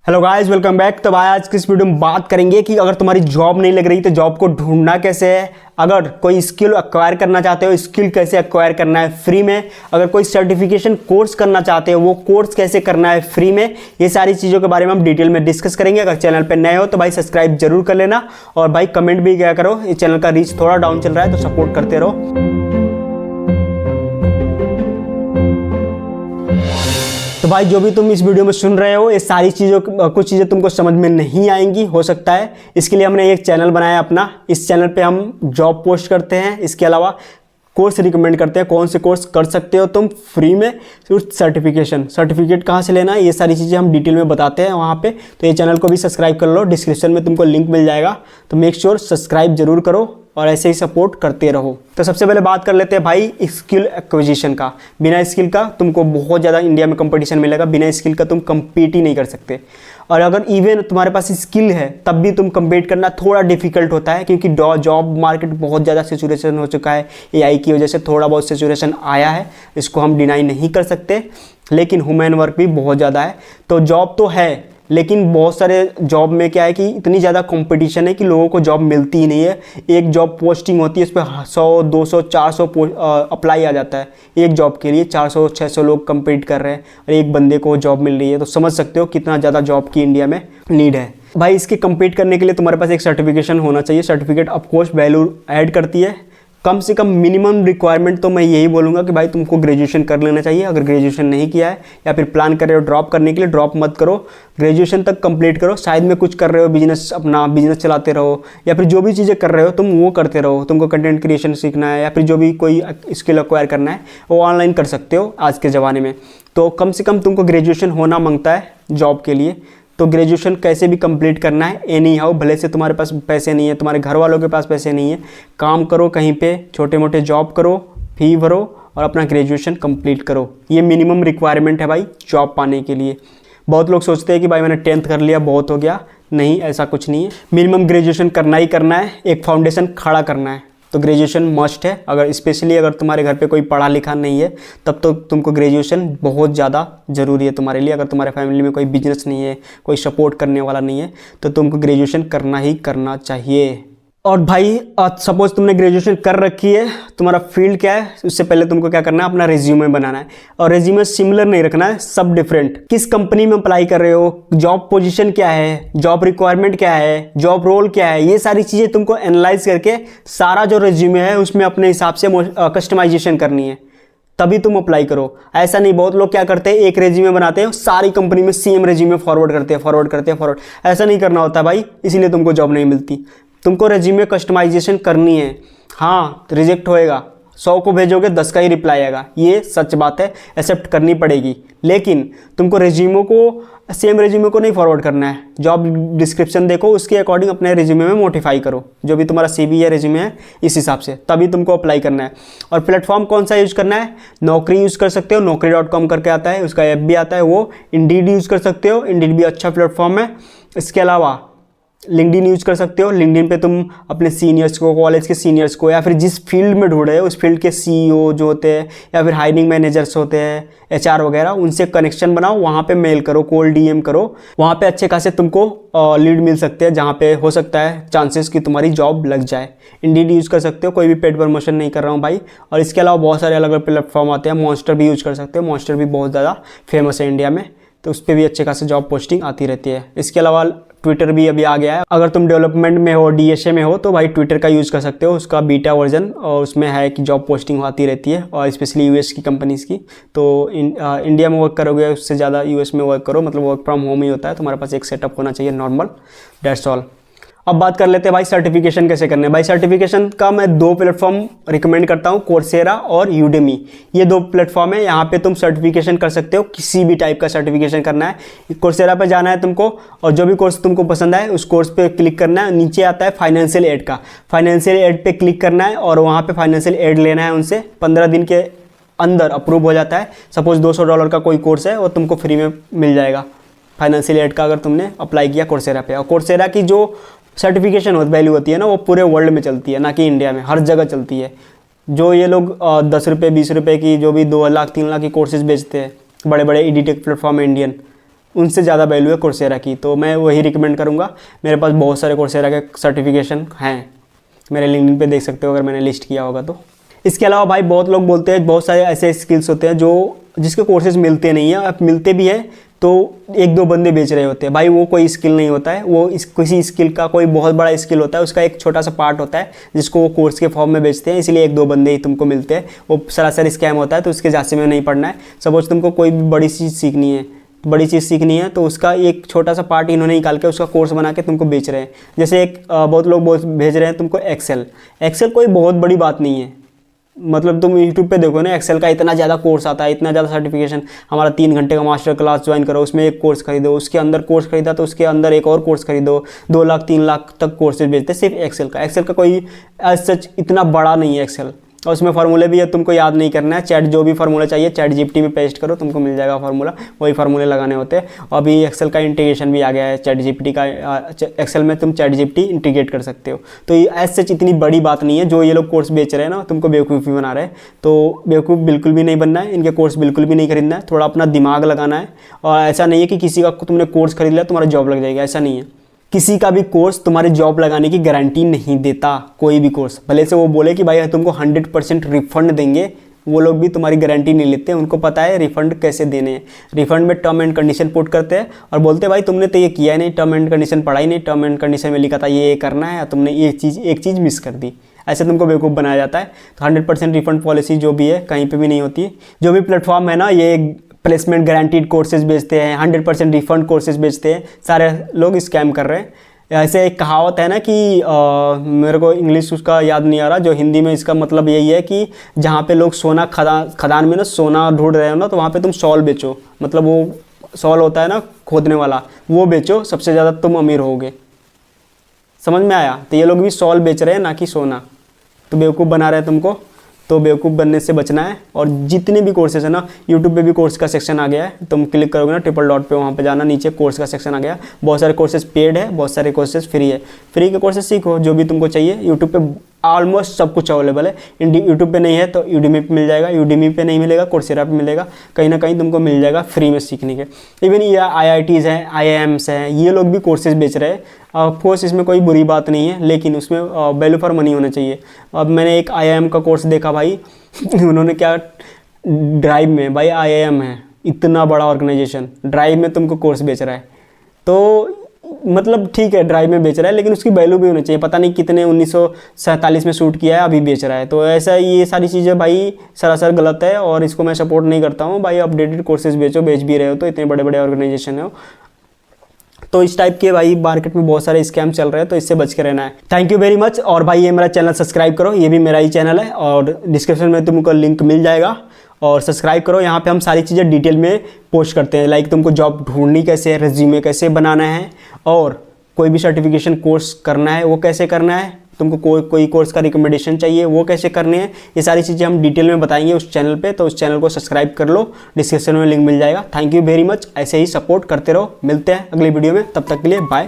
Hello guys, welcome back. तो भाई आज की इस वीडियो में बात करेंगे कि अगर तुम्हारी जॉब नहीं लग रही तो जॉब को ढूंढना कैसे है। अगर कोई स्किल एक्वायर करना चाहते हो, स्किल कैसे एक्वायर करना है फ्री में। अगर कोई सर्टिफिकेशन कोर्स करना चाहते हो, वो कोर्स कैसे करना है फ्री में। ये सारी चीज़ों के बारे में हम डिटेल में डिस्कस करेंगे। अगर चैनल पर नए हो तो भाई सब्सक्राइब जरूर कर लेना और भाई कमेंट भी किया करो। इस चैनल का रीच थोड़ा डाउन चल रहा है तो सपोर्ट करते रहो। तो भाई जो भी तुम इस वीडियो में सुन रहे हो, ये सारी चीज़ों कुछ चीज़ें तुमको समझ में नहीं आएंगी, हो सकता है। इसके लिए हमने एक चैनल बनाया अपना। इस चैनल पे हम जॉब पोस्ट करते हैं, इसके अलावा कोर्स रिकमेंड करते हैं, कौन से कोर्स कर सकते हो तुम फ्री में। सर्टिफिकेट कहाँ से लेना है, ये सारी चीज़ें हम डिटेल में बताते हैं वहाँ पे। तो ये चैनल को भी सब्सक्राइब कर लो, डिस्क्रिप्शन में तुमको लिंक मिल जाएगा। तो मेक श्योर सब्सक्राइब जरूर करो और ऐसे ही सपोर्ट करते रहो। तो सबसे पहले बात कर लेते हैं भाई स्किल एक्विजिशन का। बिना स्किल का तुमको बहुत ज़्यादा इंडिया में कंपटीशन मिलेगा। बिना स्किल का तुम compete ही नहीं कर सकते। और अगर इवन तुम्हारे पास स्किल है तब भी तुम compete करना थोड़ा डिफिकल्ट होता है, क्योंकि जॉब मार्केट बहुत ज़्यादा सेचुरेशन हो चुका है। AI की वजह से थोड़ा बहुत सेचुरेशन आया है, इसको हम डिनाई नहीं कर सकते। लेकिन ह्यूमन वर्क भी बहुत ज़्यादा है। तो जॉब तो है, लेकिन बहुत सारे जॉब में क्या है कि इतनी ज़्यादा कंपटीशन है कि लोगों को जॉब मिलती ही नहीं है। एक जॉब पोस्टिंग होती है, उस पर 100, 200, 400 अप्लाई आ जाता है। एक जॉब के लिए 400, 600 लोग compete कर रहे हैं और एक बंदे को जॉब मिल रही है। तो समझ सकते हो कितना ज़्यादा जॉब की इंडिया में नीड है। भाई इसके compete करने के लिए तुम्हारे पास एक सर्टिफिकेशन होना चाहिए। सर्टिफिकेट ऑफकोर्स वैल्यू ऐड करती है। कम से कम मिनिमम रिक्वायरमेंट तो मैं यही बोलूँगा कि भाई तुमको ग्रेजुएशन कर लेना चाहिए। अगर ग्रेजुएशन नहीं किया है या फिर प्लान कर रहे हो ड्रॉप करने के लिए, ड्रॉप मत करो, ग्रेजुएशन तक कंप्लीट करो। साइड में कुछ कर रहे हो, बिजनेस, अपना बिजनेस चलाते रहो, या फिर जो भी चीज़ें कर रहे हो तुम वो करते रहो। तुमको कंटेंट क्रिएशन सीखना है या फिर जो भी कोई स्किल एक्वायर करना है वो ऑनलाइन कर सकते हो आज के ज़माने में। तो कम से कम तुमको ग्रेजुएशन होना मांगता है जॉब के लिए। तो ग्रेजुएशन कैसे भी कंप्लीट करना है एनी हाउ। भले से तुम्हारे पास पैसे नहीं है, तुम्हारे घर वालों के पास पैसे नहीं है, काम करो कहीं पे, छोटे मोटे जॉब करो, फी भरो और अपना ग्रेजुएशन कंप्लीट करो। ये मिनिमम रिक्वायरमेंट है भाई जॉब पाने के लिए। बहुत लोग सोचते हैं कि भाई मैंने 10th कर लिया बहुत हो गया। नहीं, ऐसा कुछ नहीं है। मिनिमम ग्रेजुएशन करना ही करना है, एक फाउंडेशन खड़ा करना है। तो ग्रेजुएशन मस्ट है। अगर स्पेशली अगर तुम्हारे घर पे कोई पढ़ा लिखा नहीं है तब तो तुमको ग्रेजुएशन बहुत ज़्यादा ज़रूरी है तुम्हारे लिए। अगर तुम्हारे फैमिली में कोई बिजनेस नहीं है, कोई सपोर्ट करने वाला नहीं है, तो तुमको ग्रेजुएशन करना ही करना चाहिए। और भाई सपोज तुमने ग्रेजुएशन कर रखी है, तुम्हारा फील्ड क्या है, उससे पहले तुमको क्या करना है, अपना रेज्यूमे बनाना है। और रेज्यूमे सिमिलर नहीं रखना है, सब डिफरेंट। किस कंपनी में अप्लाई कर रहे हो, जॉब पोजीशन क्या है, जॉब रिक्वायरमेंट क्या है, जॉब रोल क्या है, ये सारी चीज़ें तुमको एनालाइज करके सारा जो रेज्यूमे है उसमें अपने हिसाब से कस्टमाइजेशन करनी है, तभी तुम अप्लाई करो। ऐसा नहीं, बहुत लोग क्या करते हैं, एक रेज्यूमे बनाते हैं, सारी कंपनी में सेम रेज्यूमे फॉरवर्ड करते हैं। ऐसा नहीं करना होता भाई, इसीलिए तुमको जॉब नहीं मिलती। तुमको रेज्यूमे कस्टमाइजेशन करनी है। हाँ, रिजेक्ट होएगा, 100 को भेजोगे 10 का ही रिप्लाई आएगा, ये सच बात है, एक्सेप्ट करनी पड़ेगी। लेकिन तुमको रेज्यूमे को, सेम रेज्यूमे को नहीं फॉरवर्ड करना है। जॉब डिस्क्रिप्शन देखो, उसके अकॉर्डिंग अपने रेज्यूमे में मॉडिफाई करो, जो भी तुम्हारा CV है, रेज्यूमे है, इस हिसाब से तभी तुमको अप्लाई करना है। और प्लेटफॉर्म कौन सा यूज़ करना है, नौकरी यूज़ कर सकते हो, naukri.com करके आता है, उसका ऐप भी आता है, वो इंडीड यूज़ कर सकते हो, इंडीड भी अच्छा प्लेटफॉर्म है। इसके अलावा लिंक्डइन यूज़ कर सकते हो। लिंक्डइन पे तुम अपने सीनियर्स को, कॉलेज के सीनियर्स को, या फिर जिस फील्ड में ढूंढ रहे हो उस फील्ड के CEO जो होते हैं या फिर हायरिंग मैनेजर्स होते हैं, HR वगैरह, उनसे कनेक्शन बनाओ, वहाँ पे मेल करो, कॉल DM करो। वहाँ पे अच्छे खासे तुमको लीड मिल सकते हैं, जहाँ पे हो सकता है चांसेस कि तुम्हारी जॉब लग जाए। इंडीड यूज़ कर सकते हो, कोई भी पेड प्रमोशन नहीं कर रहा हूँ भाई। और इसके अलावा बहुत सारे अलग अलग प्लेटफॉर्म आते हैं। मॉन्स्टर भी यूज़ कर सकते हो, मॉन्स्टर भी बहुत ज़्यादा फेमस है इंडिया में, तो उस पर भी अच्छे खासे जॉब पोस्टिंग आती रहती है। इसके अलावा ट्विटर भी अभी आ गया है। अगर तुम डेवलपमेंट में हो, DSA में हो, तो भाई ट्विटर का यूज़ कर सकते हो, उसका बीटा वर्जन, और उसमें है कि जॉब पोस्टिंग आती रहती है, और स्पेशली US की कंपनीज़ की। तो इंडिया में वर्क करोगे उससे ज़्यादा US में वर्क करो, मतलब वर्क फ्रॉम होम ही होता है। तुम्हारे पास एक सेटअप होना चाहिए नॉर्मल, दैट्स ऑल। अब बात कर लेते हैं भाई सर्टिफिकेशन कैसे करने हैं। भाई सर्टिफिकेशन का मैं 2 प्लेटफॉर्म रिकमेंड करता हूँ, कोर्सेरा और यूडेमी। ये 2 प्लेटफॉर्म है, यहाँ पे तुम सर्टिफिकेशन कर सकते हो, किसी भी टाइप का सर्टिफिकेशन करना है। कोर्सेरा पे जाना है तुमको, और जो भी कोर्स तुमको पसंद आए उस कोर्स पे क्लिक करना है। नीचे आता है फाइनेंशियल एड का, फाइनेंशियल एड पे क्लिक करना है और वहाँ पे फाइनेंशियल एड लेना है उनसे। 15 दिन के अंदर अप्रूव हो जाता है। सपोज $200 का कोई कोर्स है, वो तुमको फ्री में मिल जाएगा फाइनेंशियल एड का, अगर तुमने अप्लाई किया कोर्सेरा पे। और कोर्सेरा की जो सर्टिफिकेशन वैल्यू होती है ना, वो पूरे वर्ल्ड में चलती है, ना कि इंडिया में, हर जगह चलती है। जो ये लोग 10 रुपये 20 रुपये की जो भी 2 लाख 3 लाख की कोर्सेज बेचते हैं, बड़े बड़े एडटेक प्लेटफॉर्म इंडियन, उनसे ज़्यादा वैल्यू है कोर्सेरा की, तो मैं वही रिकमेंड करूँगा। मेरे पास बहुत सारे कोर्सेरा के सर्टिफिकेशन हैं, मेरे लिंक्डइन पे देख सकते हो अगर मैंने लिस्ट किया होगा तो। इसके अलावा भाई बहुत लोग बोलते हैं बहुत सारे ऐसे स्किल्स होते हैं जिसके कोर्सेज मिलते नहीं हैं, अब मिलते भी हैं तो एक दो बंदे बेच रहे होते हैं। भाई वो कोई स्किल नहीं होता है, वो किसी स्किल का कोई बहुत बड़ा स्किल होता है, उसका एक छोटा सा पार्ट होता है जिसको वो कोर्स के फॉर्म में बेचते हैं, इसलिए एक दो बंदे ही तुमको मिलते हैं। वो सरासर स्कैम होता है, तो उसके झांसे में नहीं पड़ना है। सपोज तुमको कोई भी बड़ी चीज़ सीखनी है तो उसका एक छोटा सा पार्ट इन्होंने निकाल के उसका कोर्स बना के तुमको बेच रहे हैं। जैसे बहुत लोग भेज रहे हैं तुमको एक्सेल कोई बहुत बड़ी बात नहीं है। मतलब तुम यूट्यूब पे देखो ना, एक्सेल का इतना ज़्यादा कोर्स आता है, इतना ज़्यादा सर्टिफिकेशन, हमारा 3 घंटे का मास्टर क्लास ज्वाइन करो, उसमें एक कोर्स खरीदो, उसके अंदर कोर्स खरीदा तो उसके अंदर एक और कोर्स खरीदो, 2 लाख 3 लाख तक कोर्सेज बेचते हैं सिर्फ एक्सेल का कोई एज सच इतना बड़ा नहीं है एक्सेल। और उसमें फार्मूले भी है, तुमको याद नहीं करना है, जो भी फार्मूला चाहिए चैट जीपीटी में पेस्ट करो, तुमको मिल जाएगा फार्मूला, वही फार्मूले लगाने होते हैं। अभी एक्सेल का इंटीग्रेशन भी आ गया है चैट जीपीटी का, एक्सेल में तुम चैट जीपीटी इंटीग्रेट कर सकते हो। तो ये एज सच इतनी बड़ी बात नहीं है। जो ये लोग कोर्स बेच रहे हैं ना, तुमको बेवकूफ़ी बना रहे हैं, तो बेवकूफ़ बिल्कुल भी नहीं बनना है, इनके कोर्स बिल्कुल भी नहीं खरीदना है, थोड़ा अपना दिमाग लगाना है। और ऐसा नहीं है कि किसी का तुमने कोर्स खरीद लिया तुम्हारा जॉब लग जाएगा, ऐसा नहीं है। किसी का भी कोर्स तुम्हारे जॉब लगाने की गारंटी नहीं देता, कोई भी कोर्स, भले से वो बोले कि भाई तुमको 100% रिफंड देंगे, वो लोग भी तुम्हारी गारंटी नहीं लेते। उनको पता है रिफंड कैसे देने हैं। रिफंड में टर्म एंड कंडीशन पुट करते हैं और बोलते हैं भाई तुमने तो ये किया ही नहीं, टर्म एंड कंडीशन पढ़ा ही नहीं, टर्म एंड कंडीशन में लिखा था ये करना है, तुमने एक चीज़ मिस कर दी, ऐसे तुमको बेवकूफ़ बनाया जाता है। तो 100% रिफंड पॉलिसी जो भी है कहीं पे भी नहीं होती है। जो भी प्लेटफॉर्म है ना, ये प्लेसमेंट गारंटीड कोर्सेज बेचते हैं, 100% रिफंड कोर्सेज बेचते हैं, सारे लोग स्कैम कर रहे हैं। ऐसे एक कहावत है ना कि मेरे को इंग्लिश उसका याद नहीं आ रहा, जो हिंदी में इसका मतलब यही है कि जहाँ पे लोग सोना खदान में ना सोना ढूंढ रहे हो ना, तो वहाँ पे तुम सॉल बेचो, मतलब वो सॉल होता है ना खोदने वाला, वो बेचो, सबसे ज़्यादा तुम अमीर होगे। समझ में आया? तो ये लोग भी सॉल बेच रहे हैं ना कि सोना, तो बेवकूफ़ बना रहे हैं तुमको। तो बेवकूफ़ बनने से बचना है। और जितने भी कोर्सेज है ना, यूट्यूब पे भी कोर्स का सेक्शन आ गया है, तुम क्लिक करोगे ना ट्रिपल डॉट पे, वहाँ पे जाना, नीचे कोर्स का सेक्शन आ गया। बहुत सारे कोर्सेज पेड है, बहुत सारे कोर्सेज फ्री है। फ्री के कोर्सेज सीखो जो भी तुमको चाहिए। यूट्यूब पे ऑलमोस्ट सब कुछ अवेलेबल है। यूट्यूब पे नहीं है तो यूडेमी पे मिल जाएगा, यूडेमी पे नहीं मिलेगा कोर्सेरा पे मिलेगा, कहीं ना कहीं तुमको मिल जाएगा फ्री में सीखने के। इवन ये IITs हैं, IIMs हैं, ये लोग भी कोर्सेज बेच रहे हैं। ऑफकोर्स इसमें कोई बुरी बात नहीं है, लेकिन उसमें वैल्यू फॉर मनी होना चाहिए। अब मैंने एक IIM का कोर्स देखा भाई, उन्होंने क्या, ड्राइव में, भाई IIM है इतना बड़ा ऑर्गेनाइजेशन, ड्राइव में तुमको कोर्स बेच रहा है, तो मतलब ठीक है ड्राइव में बेच रहा है, लेकिन उसकी वैल्यू भी होनी चाहिए। पता नहीं कितने 1947 में शूट किया है, अभी बेच रहा है। तो ऐसा ये सारी चीज़ें भाई सरासर गलत है और इसको मैं सपोर्ट नहीं करता हूँ। भाई अपडेटेड कोर्सेज बेचो, बेच भी रहे हो तो, इतने बड़े बड़े ऑर्गेनाइजेशन है। तो इस टाइप के भाई मार्केट में बहुत सारे स्कैम चल रहे हैं, तो इससे बच के रहना है। Thank you very much. और भाई ये मेरा चैनल सब्सक्राइब करो, ये भी मेरा ही चैनल है और डिस्क्रिप्शन में तुमको लिंक मिल जाएगा, और सब्सक्राइब करो। यहाँ पे हम सारी चीज़ें डिटेल में पोस्ट करते हैं, लाइक तुमको जॉब ढूंढनी कैसे है, रेज्यूमे कैसे बनाना है, और कोई भी सर्टिफिकेशन कोर्स करना है वो कैसे करना है, तुमको कोई कोर्स का रिकमेंडेशन चाहिए वो कैसे करने हैं, ये सारी चीज़ें हम डिटेल में बताएंगे उस चैनल पे। तो उस चैनल को सब्सक्राइब कर लो, डिस्क्रिप्शन में लिंक मिल जाएगा। थैंक यू वेरी मच, ऐसे ही सपोर्ट करते रहो। मिलते हैं अगली वीडियो में, तब तक के लिए बाय।